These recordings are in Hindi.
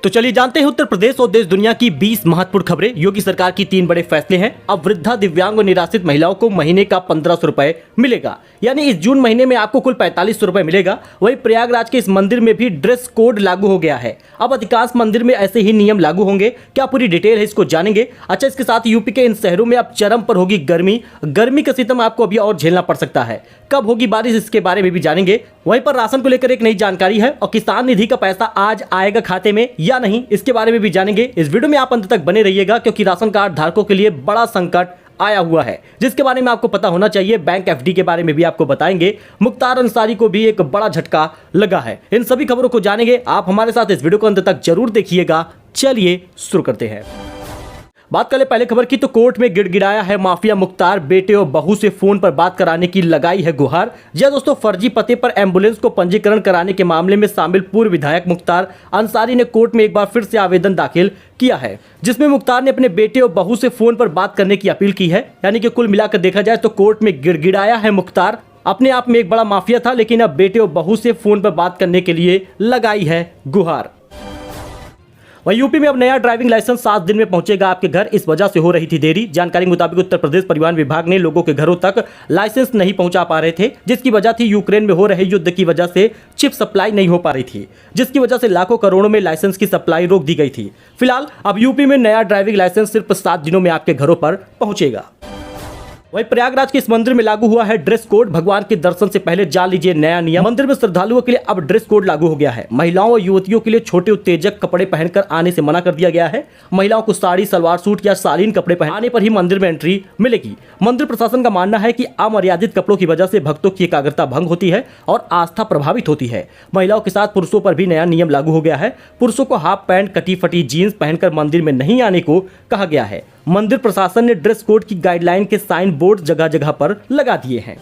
तो चलिए जानते हैं उत्तर प्रदेश और देश दुनिया की 20 महत्वपूर्ण खबरें। योगी सरकार की 3 बड़े फैसले हैं। अब वृद्धा, दिव्यांग और निराश्रित महिलाओं को महीने का 1500 रुपए मिलेगा, यानी इस जून महीने में आपको कुल 4500 रुपए मिलेगा। वहीं प्रयागराज के इस मंदिर में भी ड्रेस कोड लागू हो गया है। अब अधिकांश मंदिर में ऐसे ही नियम लागू होंगे। क्या पूरी डिटेल है, इसको जानेंगे। अच्छा, इसके साथ यूपी के इन शहरों में अब चरम पर होगी गर्मी का सितम आपको अभी और झेलना पड़ सकता है। कब होगी बारिश, इसके बारे में भी जानेंगे। वहीं पर राशन को लेकर एक नई जानकारी है और किसान निधि का पैसा आज आएगा खाते में या नहीं, इसके बारे में भी जानेंगे। इस वीडियो में आप अंत तक बने रहिएगा क्योंकि राशन कार्ड धारकों के लिए बड़ा संकट आया हुआ है, जिसके बारे में आपको पता होना चाहिए। बैंक एफडी के बारे में भी आपको बताएंगे। मुख्तार अंसारी को भी एक बड़ा झटका लगा है। इन सभी खबरों को जानेंगे। आप हमारे साथ इस वीडियो को अंत तक जरूर देखिएगा। चलिए शुरू करते हैं। बात करें पहले खबर की, तो कोर्ट में गिड़गिड़ाया है माफिया मुख्तार। बेटे और बहू से फोन पर बात कराने की लगाई है गुहार। जी दोस्तों, फर्जी पते पर एम्बुलेंस को पंजीकरण कराने के मामले में शामिल पूर्व विधायक मुख्तार अंसारी ने कोर्ट में एक बार फिर से आवेदन दाखिल किया है, जिसमें मुख्तार ने अपने बेटे और बहू से फोन पर बात करने की अपील की है। यानी कि कुल मिलाकर देखा जाए तो कोर्ट में गिड़गिड़ाया है मुख्तार। अपने आप में एक बड़ा माफिया था, लेकिन अब बेटे और बहू से फोन पर बात करने के लिए लगाई है गुहार। वहीं यूपी में अब नया ड्राइविंग लाइसेंस 7 दिन में पहुंचेगा आपके घर। इस वजह से हो रही थी देरी। जानकारी के मुताबिक उत्तर प्रदेश परिवहन विभाग ने लोगों के घरों तक लाइसेंस नहीं पहुंचा पा रहे थे, जिसकी वजह थी यूक्रेन में हो रहे युद्ध की वजह से चिप सप्लाई नहीं हो पा रही थी, जिसकी वजह से लाखों करोड़ों में लाइसेंस की सप्लाई रोक दी गई थी। फिलहाल अब यूपी में नया ड्राइविंग लाइसेंस सिर्फ 7 दिनों में आपके घरों पर पहुंचेगा। वहीं प्रयागराज के इस मंदिर में लागू हुआ है ड्रेस कोड। भगवान के दर्शन से पहले जान लीजिए नया नियम। मंदिर में श्रद्धालुओं के लिए अब ड्रेस कोड लागू हो गया है। महिलाओं और युवतियों के लिए छोटे उत्तेजक कपड़े पहनकर आने से मना कर दिया गया है। महिलाओं को साड़ी, सलवार सूट या शालीन कपड़े पहनाने पर ही मंदिर में एंट्री मिलेगी। मंदिर प्रशासन का मानना है कि अमर्यादित कपड़ों की वजह से भक्तों की एकाग्रता भंग होती है और आस्था प्रभावित होती है। महिलाओं के साथ पुरुषों पर भी नया नियम लागू हो गया है। पुरुषों को हाफ पैंट, कटी फटी जीन्स पहनकर मंदिर में नहीं आने को कहा गया है। मंदिर प्रशासन ने ड्रेस कोड की गाइडलाइन के साइन बोर्ड जगह जगह पर लगा दिए हैं।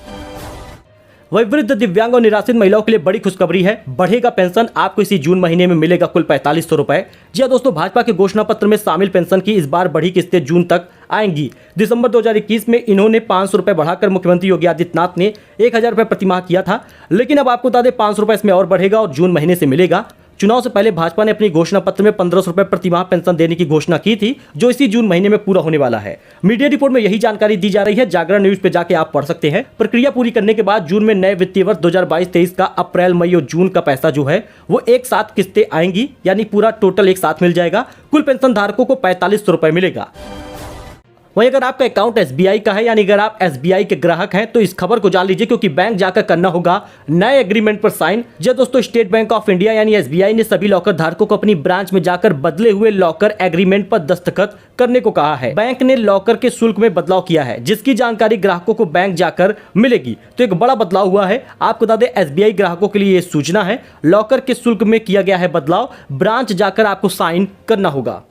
वही वृद्ध, दिव्यांग और निराश्रित महिलाओं के लिए बड़ी खुशखबरी है। बढ़ेगा पेंशन। आपको इसी जून महीने में मिलेगा कुल 4500 रुपए। जी दोस्तों, भाजपा के घोषणा पत्र में शामिल पेंशन की इस बार बढ़ी किस्तें जून तक आएंगी। दिसंबर 2021 में इन्होंने 500 रुपए बढ़ाकर मुख्यमंत्री योगी आदित्यनाथ ने 1000 रुपए प्रतिमाह किया था, लेकिन अब आपको बता दें 500 रुपए इसमें और बढ़ेगा और जून महीने से मिलेगा। चुनाव से पहले भाजपा ने अपनी घोषणा पत्र में 1500 रुपए प्रतिमाह पेंशन देने की घोषणा की थी, जो इसी जून महीने में पूरा होने वाला है। मीडिया रिपोर्ट में यही जानकारी दी जा रही है। जागरण न्यूज पे जाके आप पढ़ सकते हैं। प्रक्रिया पूरी करने के बाद जून में नए वित्तीय वर्ष 2022-23 का अप्रैल, मई और जून का पैसा जो है वो एक साथ किस्तें आएंगी, यानी पूरा टोटल एक साथ मिल जाएगा। कुल पेंशन धारकों को 4500 रुपए मिलेगा। वहीं अगर आपका अकाउंट एसबीआई का है, यानी अगर आप एसबीआई के ग्राहक हैं, तो इस खबर को जान लीजिए क्योंकि बैंक जाकर करना होगा नए एग्रीमेंट पर साइन। जी दोस्तों, स्टेट बैंक ऑफ इंडिया यानी एसबीआई ने सभी लॉकर धारकों को अपनी ब्रांच में जाकर बदले हुए लॉकर एग्रीमेंट पर दस्तखत करने को कहा है। बैंक ने लॉकर के शुल्क में बदलाव किया है, जिसकी जानकारी ग्राहकों को बैंक जाकर मिलेगी। तो एक बड़ा बदलाव हुआ है। आपको बता दें, एसबीआई ग्राहकों के लिए यह सूचना है। लॉकर के शुल्क में किया गया है बदलाव। ब्रांच जाकर आपको साइन करना होगा।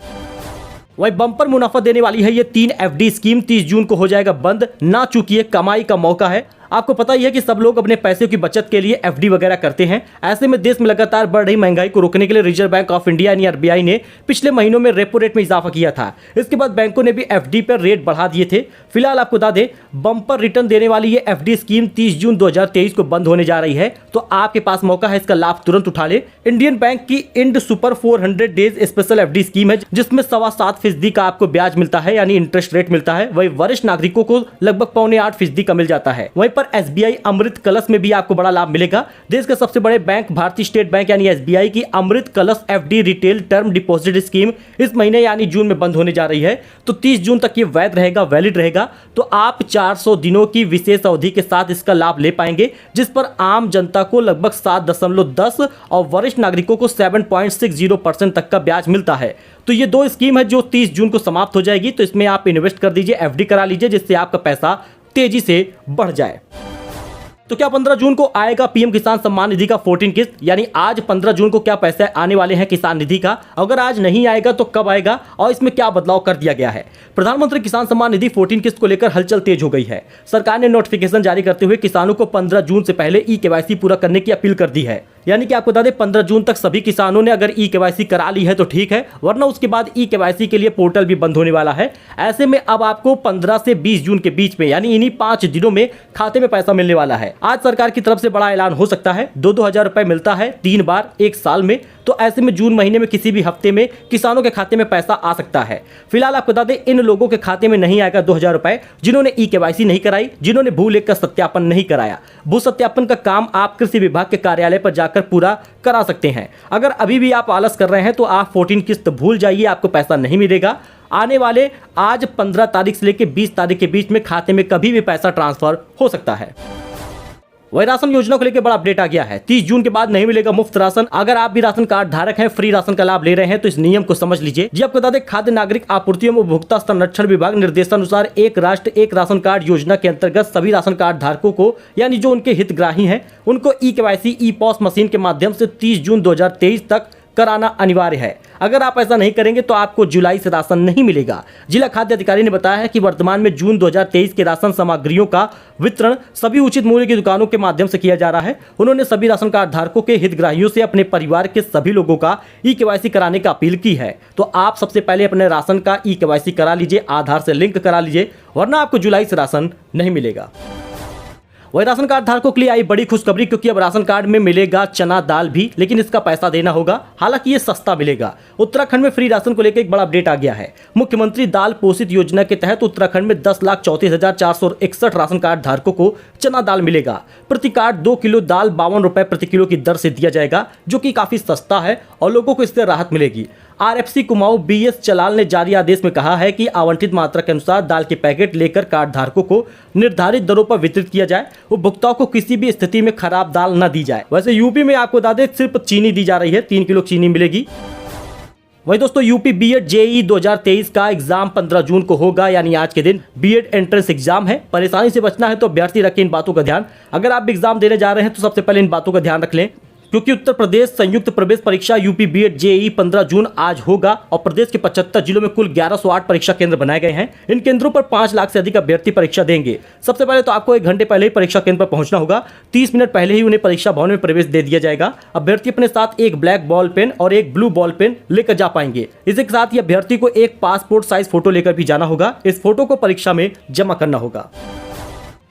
वही बम्पर मुनाफा देने वाली है ये 3 एफडी स्कीम। 30 जून को हो जाएगा बंद। ना चूकिए, कमाई का मौका है। आपको पता ही है कि सब लोग अपने पैसे की बचत के लिए एफडी वगैरह करते हैं। ऐसे में देश में लगातार बढ़ रही महंगाई को रोकने के लिए रिजर्व बैंक ऑफ इंडिया यानी आरबीआई ने पिछले महीनों में रेपो रेट में इजाफा किया था। इसके बाद बैंकों ने भी एफडी पर रेट बढ़ा दिए थे। फिलहाल आपको बता दें, बम्पर रिटर्न देने वाली ये एफडी स्कीम 30 जून 2023 को बंद होने जा रही है। तो आपके पास मौका है, इसका लाभ तुरंत उठा ले। इंडियन बैंक की Ind super 400 days special FD scheme है, जिसमें 7.25% का आपको ब्याज मिलता है, यानी इंटरेस्ट रेट मिलता है। वही वरिष्ठ नागरिकों को लगभग 7.25% का मिल जाता है। वहीं एसबीआई अमृत कलश में भी आपको बड़ा लाभ मिलेगा। देश के सबसे बड़े बैंक भारतीय स्टेट बैंक यानी एसबीआई की अमृत कलश FD retail term deposit scheme इस महीने यानी जून में बंद होने जा रही है। तो 30 जून तक ये वैध रहेगा, वैलिड रहेगा। तो आप 400 दिनों की विशेष अवधि के साथ इसका लाभ ले पाएंगे, जिस पर आम जनता को लगभग 7.10 और वरिष्ठ नागरिकों को 7.60% तक का ब्याज मिलता है। तो ये 2 स्कीम है जो 30 जून को समाप्त हो जाएगी। तो इसमें आप इन्वेस्ट कर दीजिए, एफडी करा लीजिए, जिससे आपका पैसा तेजी से बढ़ जाए। तो क्या 15 जून को आएगा पीएम किसान सम्मान निधि का 14 किस्त, यानी आज 15 जून को क्या पैसे आने वाले हैं किसान निधि का? अगर आज नहीं आएगा तो कब आएगा और इसमें क्या बदलाव कर दिया गया है? प्रधानमंत्री किसान सम्मान निधि 14 किस्त को लेकर हलचल तेज हो गई है। सरकार ने नोटिफिकेशन जारी करते हुए किसानों को 15 जून से पहले ई-केवाईसी पूरा करने की अपील कर दी है। यानी कि आपको बता दें 15 जून तक सभी किसानों ने अगर ई-केवाईसी करा ली है तो ठीक है, वरना उसके बाद ई-केवाईसी के लिए पोर्टल भी बंद होने वाला है। ऐसे में अब आपको 15 से 20 जून के बीच में यानी इन्हीं 5 दिनों में खाते में पैसा मिलने वाला है। आज सरकार की तरफ से बड़ा ऐलान हो सकता है। 2-2 हजार रुपए मिलता है 3 बार 1 साल में। तो ऐसे में जून महीने में किसी भी हफ्ते में किसानों के खाते में पैसा आ सकता है। फिलहाल आपको बता दें, इन लोगों के खाते में नहीं आएगा 2000 रुपए जिन्होंने ई-केवाईसी नहीं कराई, जिन्होंने भू लेख का सत्यापन नहीं कराया। भू सत्यापन का काम आप कृषि विभाग के कार्यालय पर जाकर पूरा करा सकते हैं। अगर अभी भी आप आलस कर रहे हैं तो आप 14 किस्त भूल जाइए, आपको पैसा नहीं मिलेगा। आने वाले आज 15 तारीख से लेकर 20 तारीख के बीच में खाते में कभी भी पैसा ट्रांसफर हो सकता है। वही राशन योजना को लेकर बड़ा अपडेट आ गया है। 30 जून के बाद नहीं मिलेगा मुफ्त राशन। अगर आप भी राशन कार्ड धारक हैं, फ्री राशन का लाभ ले रहे हैं, तो इस नियम को समझ लीजिए। जी आपको बता दें, खाद्य नागरिक आपूर्ति एवं उपभोक्ता संरक्षण विभाग निर्देशानुसार एक राष्ट्र एक राशन कार्ड योजना के अंतर्गत सभी राशन कार्ड धारकों को, यानी जो उनके हितग्राही हैं, उनको ई-केवाईसी ई-पॉस मशीन के माध्यम से 30 जून 2023 तक कराना अनिवार्य है। अगर आप ऐसा नहीं करेंगे तो आपको जुलाई से राशन नहीं मिलेगा। जिला खाद्य अधिकारी ने बताया है कि वर्तमान में जून 2023 के राशन सामग्रियों का वितरण सभी उचित मूल्य की दुकानों के माध्यम से किया जा रहा है। उन्होंने सभी राशन कार्ड धारकों के हितग्राहियों से अपने परिवार के सभी लोगों का ई-केवाईसी कराने का अपील की है। तो आप सबसे पहले अपने राशन का ई-केवाईसी करा लीजिए, आधार से लिंक करा लीजिए, वरना आपको जुलाई से राशन नहीं मिलेगा। वही राशन कार्ड धारकों के लिए आई बड़ी खुशखबरी, क्योंकि अब राशन कार्ड में मिलेगा चना दाल भी, लेकिन इसका पैसा देना होगा। हालांकि ये सस्ता मिलेगा। उत्तराखंड में फ्री राशन को लेकर एक बड़ा अपडेट आ गया है। मुख्यमंत्री दाल पोषित योजना के तहत उत्तराखंड में 10,34,461 राशन कार्ड धारकों को चना दाल मिलेगा। प्रति कार्ड 2 किलो दाल 52 रुपए प्रति किलो की दर से दिया जाएगा, जो कि काफी सस्ता है और लोगों को इससे राहत मिलेगी। आरएफसी कुमाऊं बीएस चलाल ने जारी आदेश में कहा है कि आवंटित मात्रा के अनुसार दाल के पैकेट लेकर कार्ड धारकों को निर्धारित दरों पर वितरित किया जाए। उपभोक्ताओं को किसी भी स्थिति में खराब दाल न दी जाए। वैसे यूपी में आपको बता दें, सिर्फ चीनी दी जा रही है, 3 किलो चीनी मिलेगी। वही दोस्तों, यूपी बीएड जेईई 2023 का एग्जाम 15 जून को होगा, यानी आज के दिन बीएड एंट्रेंस एग्जाम है। परेशानी से बचना है तो अभ्यर्थी रखें इन बातों का ध्यान। अगर आप एग्जाम देने जा रहे हैं तो सबसे पहले इन बातों का ध्यान रख लें, क्योंकि उत्तर प्रदेश संयुक्त प्रवेश परीक्षा यूपी बीएड जेईई 15 जून आज होगा और प्रदेश के 75 जिलों में कुल 1108 परीक्षा केंद्र बनाए गए हैं। इन केंद्रों पर 5 लाख से अधिक अभ्यर्थी परीक्षा देंगे। सबसे पहले तो आपको 1 घंटे पहले ही परीक्षा केंद्र पर पहुंचना होगा। 30 मिनट पहले ही उन्हें परीक्षा भवन में प्रवेश दे दिया जाएगा। अभ्यर्थी अपने साथ एक ब्लैक बॉल पेन और एक ब्लू बॉल पेन लेकर जा पाएंगे। इसके साथ ही अभ्यर्थी को एक पासपोर्ट साइज फोटो लेकर भी जाना होगा। इस फोटो को परीक्षा में जमा करना होगा।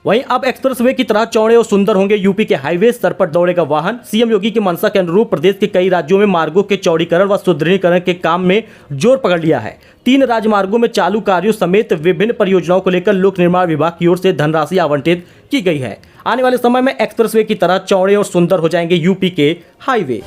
वहीं अब एक्सप्रेसवे की तरह चौड़े और सुंदर होंगे यूपी के हाईवे, सर पर दौड़ेगा वाहन। सीएम योगी की मंशा के अनुरूप प्रदेश के कई राज्यों में मार्गों के चौड़ीकरण व सुदृढ़ीकरण के काम में जोर पकड़ लिया है। 3 राजमार्गों में चालू कार्यों समेत विभिन्न परियोजनाओं को लेकर लोक निर्माण विभाग की ओर से धनराशि आवंटित की गई है। आने वाले समय में एक्सप्रेसवे की तरह चौड़े और सुंदर हो जाएंगे यूपी के हाईवे।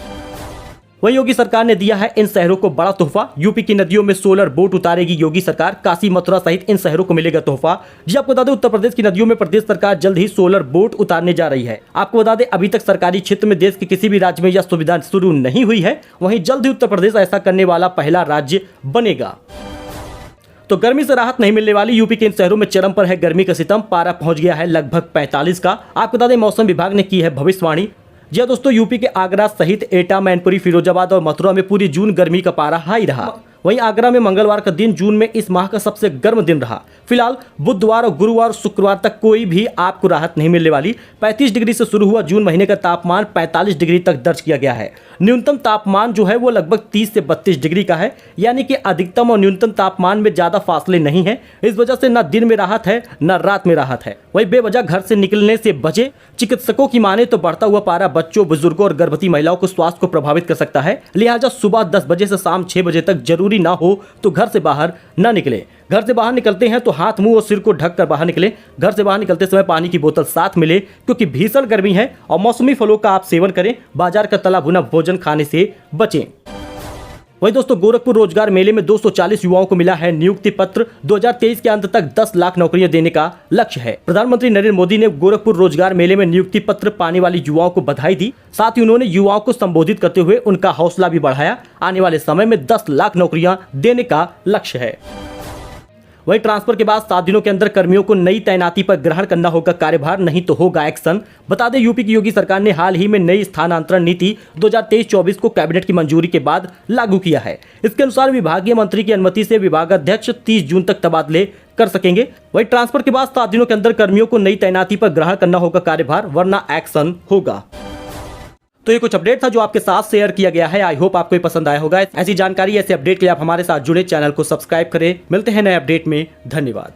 वही योगी सरकार ने दिया है इन शहरों को बड़ा तोहफा। यूपी की नदियों में सोलर बोट उतारेगी योगी सरकार। काशी, मथुरा सहित इन शहरों को मिलेगा तोहफा। जी आपको बता दें, उत्तर प्रदेश की नदियों में प्रदेश सरकार जल्द ही सोलर बोट उतारने जा रही है। आपको बता दें, अभी तक सरकारी क्षेत्र में देश के किसी भी राज्य में यह सुविधा शुरू नहीं हुई है। वहीं जल्द ही उत्तर प्रदेश ऐसा करने वाला पहला राज्य बनेगा। तो गर्मी से राहत नहीं मिलने वाली यूपी के इन शहरों में चरम पर है गर्मी का सितम। पारा पहुंच गया है लगभग 45 का। आपको बता दें, मौसम विभाग ने की है भविष्यवाणी। जी दोस्तों, यूपी के आगरा सहित एटा, मैनपुरी, फिरोजाबाद और मथुरा में पूरी जून गर्मी का पारा हाई रहा। वहीं आगरा में मंगलवार का दिन जून में इस माह का सबसे गर्म दिन रहा। फिलहाल बुधवार और गुरुवार और शुक्रवार तक कोई भी आपको राहत नहीं मिलने वाली। 35 डिग्री से शुरू हुआ जून महीने का तापमान 45 डिग्री तक दर्ज किया गया है। न्यूनतम तापमान जो है वो लगभग 30 से 32 डिग्री का है, यानी कि अधिकतम और न्यूनतम तापमान में ज्यादा फासले नहीं है। इस वजह से न दिन में राहत है न रात में राहत है। वही बेवजह घर से निकलने से बचे। चिकित्सकों की माने तो बढ़ता हुआ पारा बच्चों, बुजुर्गों और गर्भवती महिलाओं को स्वास्थ्य को प्रभावित कर सकता है। लिहाजा सुबह 10 बजे से शाम 6 बजे तक जरूरी ना हो तो घर से बाहर ना निकले। घर से बाहर निकलते हैं तो हाथ, मुंह और सिर को ढककर बाहर निकले। घर से बाहर निकलते समय पानी की बोतल साथ मिले, क्योंकि भीषण गर्मी है। और मौसमी फलों का आप सेवन करें। बाजार का तला भुना भोजन खाने से बचें। वही दोस्तों, गोरखपुर रोजगार मेले में 240 युवाओं को मिला है नियुक्ति पत्र। 2023 के अंत तक 10 लाख नौकरियां देने का लक्ष्य है। प्रधानमंत्री नरेंद्र मोदी ने गोरखपुर रोजगार मेले में नियुक्ति पत्र पाने वाली युवाओं को बधाई दी। साथ ही उन्होंने युवाओं को संबोधित करते हुए उनका हौसला भी बढ़ाया। आने वाले समय में 10 लाख नौकरियां देने का लक्ष्य है। वही ट्रांसफर के बाद 7 दिनों के अंदर कर्मियों को नई तैनाती पर ग्रहण करना होगा कार्यभार, नहीं तो होगा एक्शन। बता दें, यूपी की योगी सरकार ने हाल ही में नई स्थानांतरण नीति 2023-24 को कैबिनेट की मंजूरी के बाद लागू किया है। इसके अनुसार विभागीय मंत्री की अनुमति से विभागाध्यक्ष 30 जून तक तबादले कर सकेंगे। वही ट्रांसफर के बाद 7 दिनों के अंदर कर्मियों को नई तैनाती पर ग्रहण करना होगा कार्यभार, वरना एक्शन होगा। तो ये कुछ अपडेट था जो आपके साथ शेयर किया गया है। आई होप आपको ये पसंद आया होगा। ऐसी जानकारी, ऐसे अपडेट के लिए आप हमारे साथ जुड़े, चैनल को सब्सक्राइब करें। मिलते हैं नए अपडेट में। धन्यवाद।